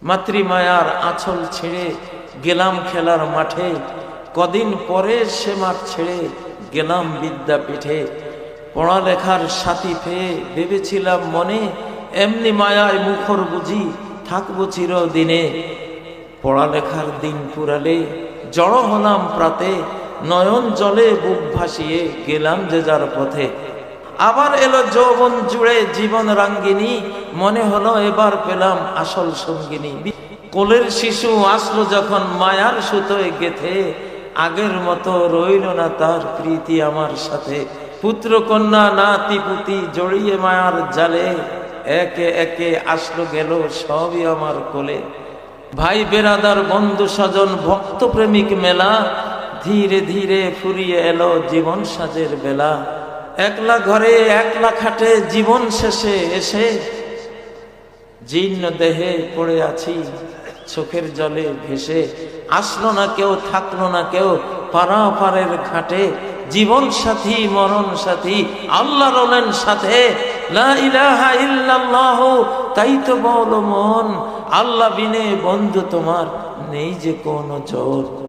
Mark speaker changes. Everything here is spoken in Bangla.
Speaker 1: মাতৃমায়ার আঁচল ছেড়ে গেলাম খেলার মাঠে, কদিন পরে সে মাঠ ছেড়ে গেলাম বিদ্যাপীঠে। পড়ালেখার সাথী পেয়ে ভেবেছিলাম মনে, এমনি মায়ায় মুখর বুঝি থাকবো চিরদিনে। পড়ালেখার দিন পুরালে জড়ো হলাম প্রাতে, নয়ন জলে বুক ভাসিয়ে গেলাম যে যার পথে। আবার এলো যৌবন জুড়ে জীবন রাঙ্গিনী, মনে হলো এবার পেলাম আসল সঙ্গিনী। কোলের শিশু আসলো যখন মায়ার সুতোয় গেথে, আগের মতো রইল না তার প্রীতি আমার সাথে। পুত্র কন্যা নাতি পুতি জড়িয়ে মায়ার জালে, একে একে আসলো গেল সবই আমার কোলে। ভাই বেরাদার বন্ধু স্বজন ভক্ত প্রেমিক মেলা, ধীরে ধীরে ফুরিয়ে এলো জীবন সাজের বেলা। একলা ঘরে একলা খাটে জীবন শেষে এসে, জীর্ণ দেহে পড়ে আছি চোখের জলে ভেসে। আসলো না কেউ থাকলো না কেউ পারাপারের ঘাটে, জীবন সাথী মরণ সাথী আল্লাহ রলেন সাথে। লা ইলাহা ইল্লাল্লাহ, তাই তো বলো মন, আল্লাহ বিনে বন্ধু তোমার নেই যে কোনো জোর।